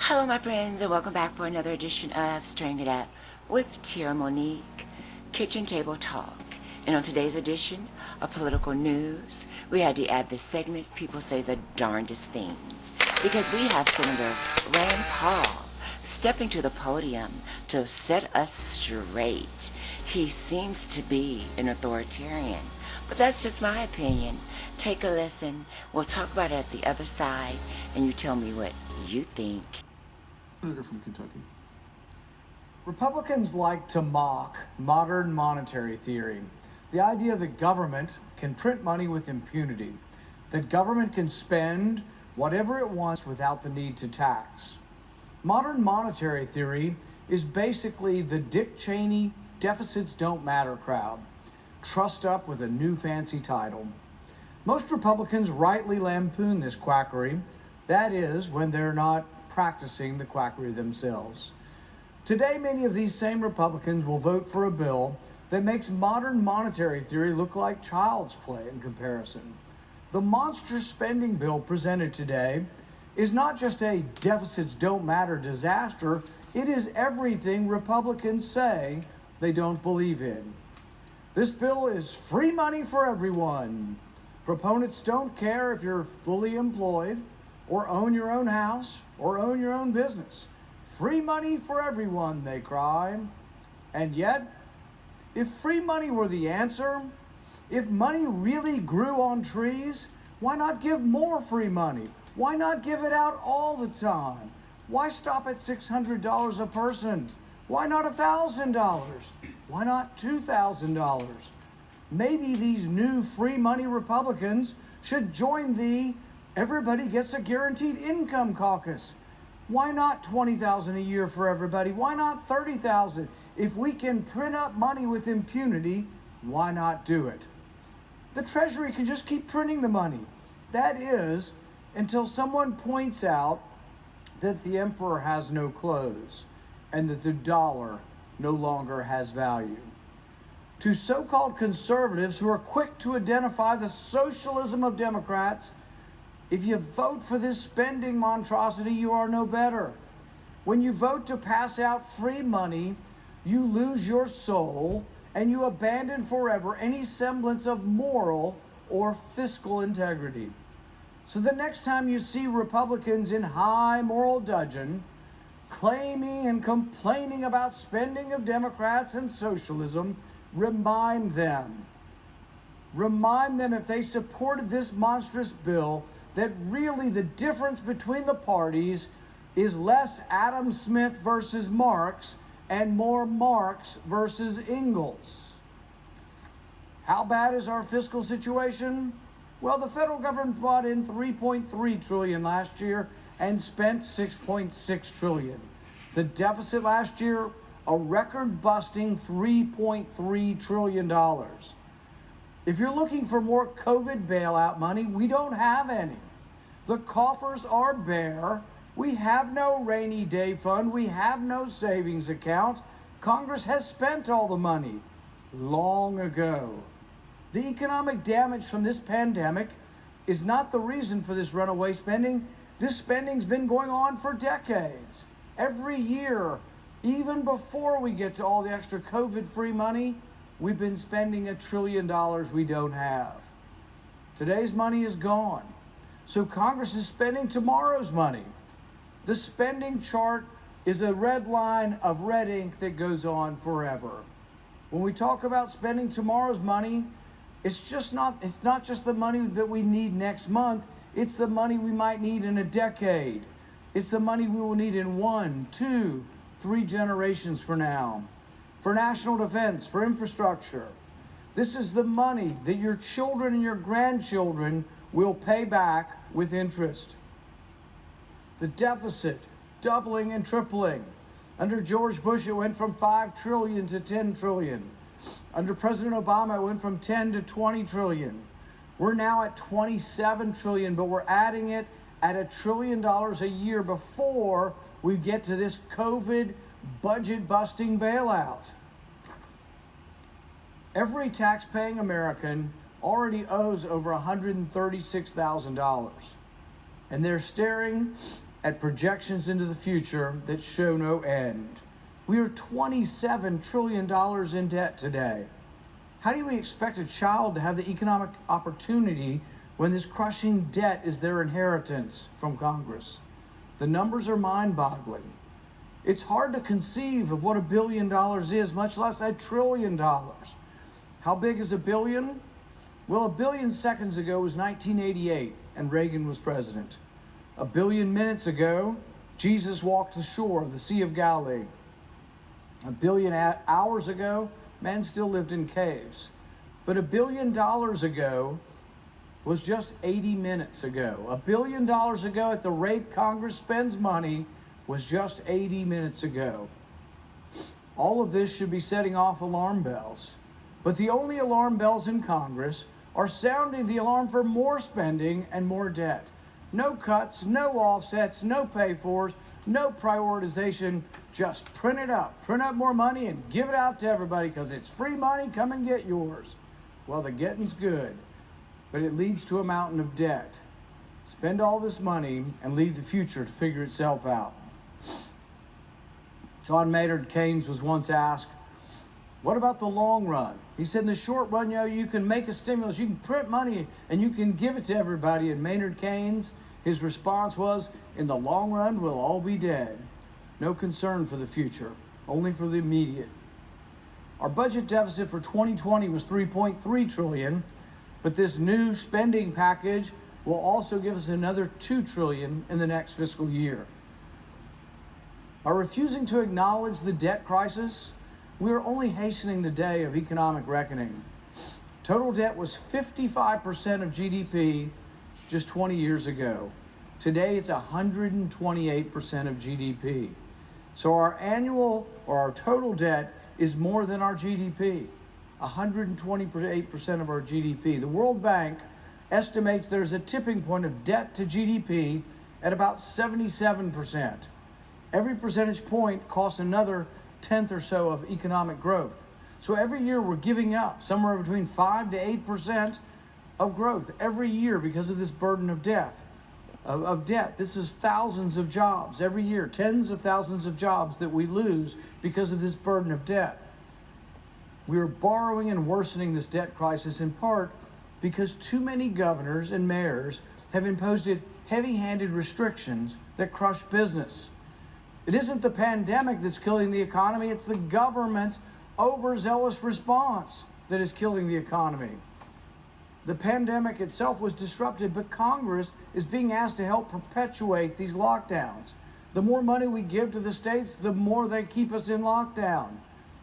Hello, my friends, and welcome back for another edition of Stirring It Up with Tierra Monique, Kitchen Table Talk. And on today's edition of Political News, we had to add this segment, People Say the Darndest Things, because we have Senator Rand Paul stepping to the podium to set us straight. He seems to be an authoritarian, but that's just my opinion. Take a listen. We'll talk about it at the other side, and you tell me what you think. Senator from Kentucky. Republicans like to mock modern monetary theory. The idea that government can print money with impunity, that government can spend whatever it wants without the need to tax. Modern monetary theory is basically the Dick Cheney deficits don't matter crowd, trussed up with a new fancy title. Most Republicans rightly lampoon this quackery, that is, when they're not practicing the quackery themselves. Today, many of these same Republicans will vote for a bill that makes modern monetary theory look like child's play in comparison. The monster spending bill presented today is not just a deficits don't matter disaster, it is everything Republicans say they don't believe in. This bill is free money for everyone. Proponents don't care if you're fully employed, or own your own house, or own your own business. Free money for everyone, they cry. And yet, if free money were the answer, if money really grew on trees, why not give more free money? Why not give it out all the time? Why stop at $600 a person? Why not $1,000? Why not $2,000? Maybe these new free money Republicans should join the Everybody Gets a Guaranteed Income caucus. Why not $20,000 a year for everybody? Why not $30,000? If we can print up money with impunity, why not do it? The Treasury can just keep printing the money. That is, until someone points out that the emperor has no clothes and that the dollar no longer has value. To so-called conservatives who are quick to identify the socialism of Democrats, if you vote for this spending monstrosity, you are no better. When you vote to pass out free money, you lose your soul and you abandon forever any semblance of moral or fiscal integrity. So the next time you see Republicans in high moral dudgeon, claiming and complaining about spending of Democrats and socialism, remind them if they supported this monstrous bill, that really the difference between the parties is less Adam Smith versus Marx and more Marx versus Engels. How bad is our fiscal situation? Well, the federal government brought in $3.3 trillion last year and spent $6.6 trillion. The deficit last year, a record-busting $3.3 trillion. If you're looking for more COVID bailout money, we don't have any. The coffers are bare. We have no rainy day fund. We have no savings account. Congress has spent all the money long ago. The economic damage from this pandemic is not the reason for this runaway spending. This spending's been going on for decades. Every year, even before we get to all the extra COVID-free money, we've been spending $1 trillion we don't have. Today's money is gone. So Congress is spending tomorrow's money. The spending chart is a red line of red ink that goes on forever. When we talk about spending tomorrow's money, it's not just the money that we need next month, it's the money we might need in a decade. It's the money we will need in 1, 2, 3 generations from now. For national defense, for infrastructure. This is the money that your children and your grandchildren will pay back with interest. The deficit doubling and tripling. Under George Bush, it went from $5 trillion to $10 trillion. Under President Obama, it went from 10 to 20 trillion. We're now at 27 trillion, but we're adding it at $1 trillion a year before we get to this COVID budget-busting bailout. Every tax-paying American already owes over $136,000. And they're staring at projections into the future that show no end. We are $27 trillion in debt today. How do we expect a child to have the economic opportunity when this crushing debt is their inheritance from Congress? The numbers are mind-boggling. It's hard to conceive of what $1 billion is, much less $1 trillion. How big is $1 billion? Well, 1 billion seconds ago was 1988, and Reagan was president. 1 billion minutes ago, Jesus walked the shore of the Sea of Galilee. 1 billion hours ago, man still lived in caves. But $1 billion ago was just 80 minutes ago. $1 billion ago, at the rate Congress spends money, was just 80 minutes ago. All of this should be setting off alarm bells. But the only alarm bells in Congress are sounding the alarm for more spending and more debt. No cuts, no offsets, no pay-fors, no prioritization. Just print up more money and give it out to everybody because it's free money, come and get yours. Well, the getting's good, but it leads to a mountain of debt. Spend all this money and leave the future to figure itself out. John Maynard Keynes was once asked, what about the long run? He said, in the short run, you can make a stimulus, you can print money, and you can give it to everybody. And Maynard Keynes, his response was, in the long run, we'll all be dead. No concern for the future, only for the immediate. Our budget deficit for 2020 was $3.3 trillion, but this new spending package will also give us another $2 trillion in the next fiscal year. By refusing to acknowledge the debt crisis, we are only hastening the day of economic reckoning. Total debt was 55% of GDP just 20 years ago. Today, it's 128% of GDP. So our total debt is more than our GDP, 128% of our GDP. The World Bank estimates there's a tipping point of debt to GDP at about 77%. Every percentage point costs another tenth or so of economic growth. So every year we're giving up somewhere between 5 to 8% of growth every year because of this burden of debt. This is thousands of jobs every year, tens of thousands of jobs that we lose because of this burden of debt. We are borrowing and worsening this debt crisis in part because too many governors and mayors have imposed heavy-handed restrictions that crush business. It isn't the pandemic that's killing the economy, it's the government's overzealous response that is killing the economy. The pandemic itself was disrupted, but Congress is being asked to help perpetuate these lockdowns. The more money we give to the states, the more they keep us in lockdown.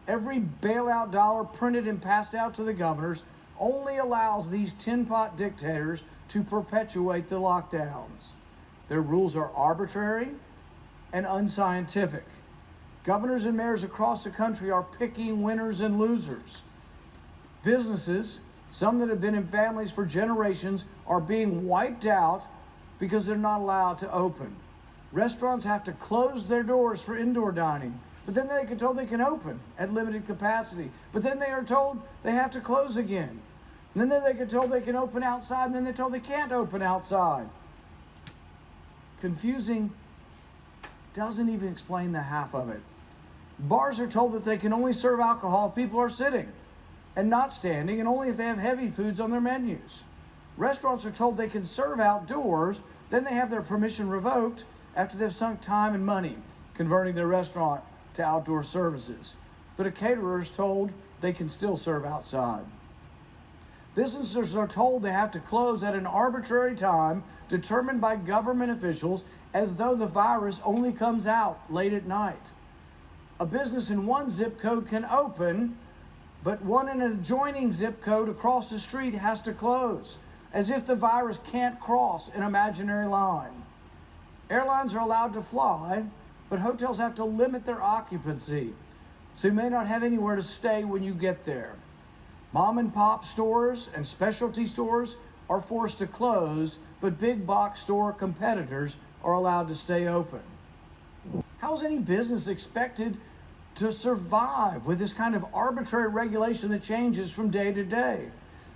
Every bailout dollar printed and passed out to the governors only allows these tin-pot dictators to perpetuate the lockdowns. Their rules are arbitrary and unscientific. Governors and mayors across the country are picking winners and losers. Businesses, some that have been in families for generations, are being wiped out because they're not allowed to open. Restaurants have to close their doors for indoor dining, but then they get told they can open at limited capacity. But then they are told they have to close again. And then they get told they can open outside, and then they're told they can't open outside. Confusing, doesn't even explain the half of it. Bars are told that they can only serve alcohol if people are sitting and not standing, and only if they have heavy foods on their menus. Restaurants are told they can serve outdoors, then they have their permission revoked after they've sunk time and money converting their restaurant to outdoor services. But a caterer is told they can still serve outside. Businesses are told they have to close at an arbitrary time determined by government officials as though the virus only comes out late at night. A business in one zip code can open, but one in an adjoining zip code across the street has to close, as if the virus can't cross an imaginary line. Airlines are allowed to fly, but hotels have to limit their occupancy, so you may not have anywhere to stay when you get there. Mom and pop stores and specialty stores are forced to close, but big box store competitors are allowed to stay open. How is any business expected to survive with this kind of arbitrary regulation that changes from day to day?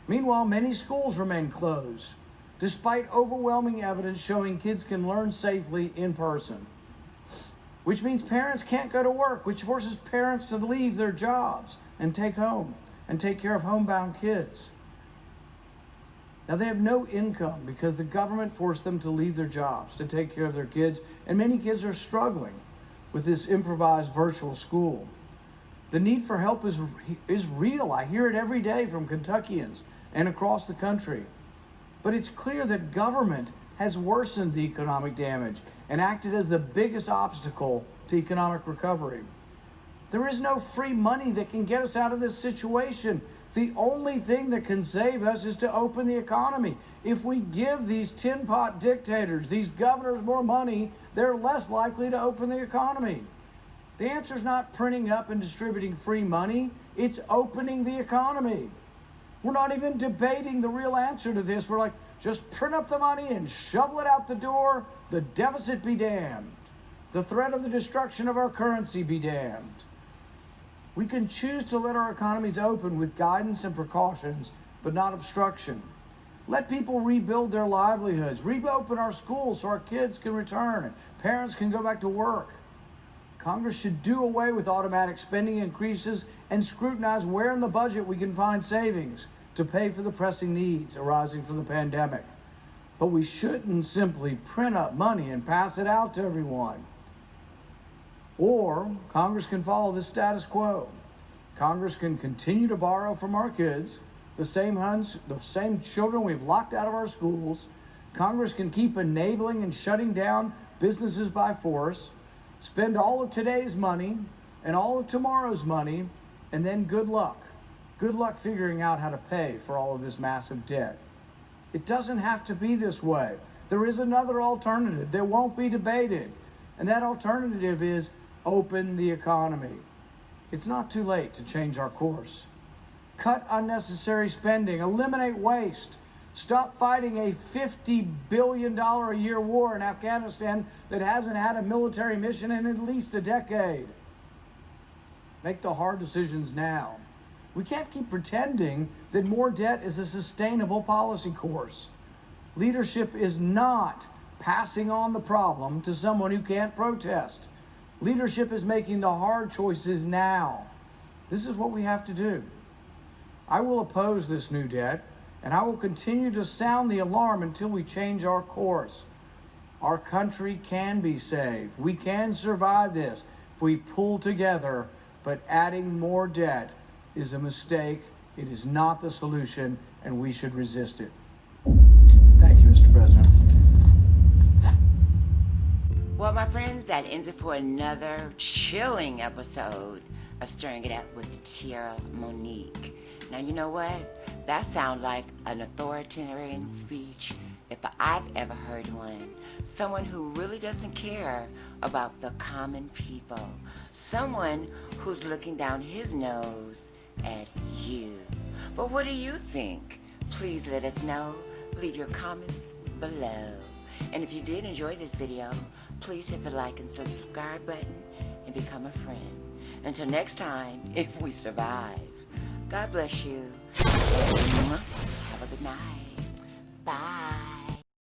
Meanwhile, many schools remain closed. despite overwhelming evidence showing kids can learn safely in person. Which means parents can't go to work, which forces parents to leave their jobs and take care of homebound kids. Now, they have no income because the government forced them to leave their jobs to take care of their kids, and many kids are struggling with this improvised virtual school. The need for help is real. I hear it every day from Kentuckians and across the country. But it's clear that government has worsened the economic damage and acted as the biggest obstacle to economic recovery. There is no free money that can get us out of this situation. The only thing that can save us is to open the economy. If we give these tin pot dictators, these governors, more money, they're less likely to open the economy. The answer is not printing up and distributing free money. It's opening the economy. We're not even debating the real answer to this. We're like, just print up the money and shovel it out the door. The deficit be damned. The threat of the destruction of our currency be damned. We can choose to let our economies open with guidance and precautions, but not obstruction. Let people rebuild their livelihoods. Reopen our schools so our kids can return and parents can go back to work. Congress should do away with automatic spending increases and scrutinize where in the budget we can find savings to pay for the pressing needs arising from the pandemic. But we shouldn't simply print up money and pass it out to everyone. Or Congress can follow the status quo. Congress can continue to borrow from our kids, the same children we've locked out of our schools. Congress can keep enabling and shutting down businesses by force, spend all of today's money and all of tomorrow's money, and then good luck. Good luck figuring out how to pay for all of this massive debt. It doesn't have to be this way. There is another alternative that won't be debated, and that alternative is open the economy. It's not too late to change our course. Cut unnecessary spending, eliminate waste, stop fighting a $50 billion a year war in Afghanistan that hasn't had a military mission in at least a decade. Make the hard decisions now. We can't keep pretending that more debt is a sustainable policy course. Leadership is not passing on the problem to someone who can't protest. Leadership is making the hard choices now. This is what we have to do. I will oppose this new debt, and I will continue to sound the alarm until we change our course. Our country can be saved. We can survive this if we pull together, but adding more debt is a mistake. It is not the solution, and we should resist it. Thank you, Mr. President. Well, my friends, that ends it for another chilling episode of Stirring It Up with Tierra Monique. Now, you know what? That sounds like an authoritarian speech if I've ever heard one. Someone who really doesn't care about the common people. Someone who's looking down his nose at you. But what do you think? Please let us know. Leave your comments below. And if you did enjoy this video, please hit the like and subscribe button and become a friend. Until next time, if we survive, God bless you. Have a good night. Bye.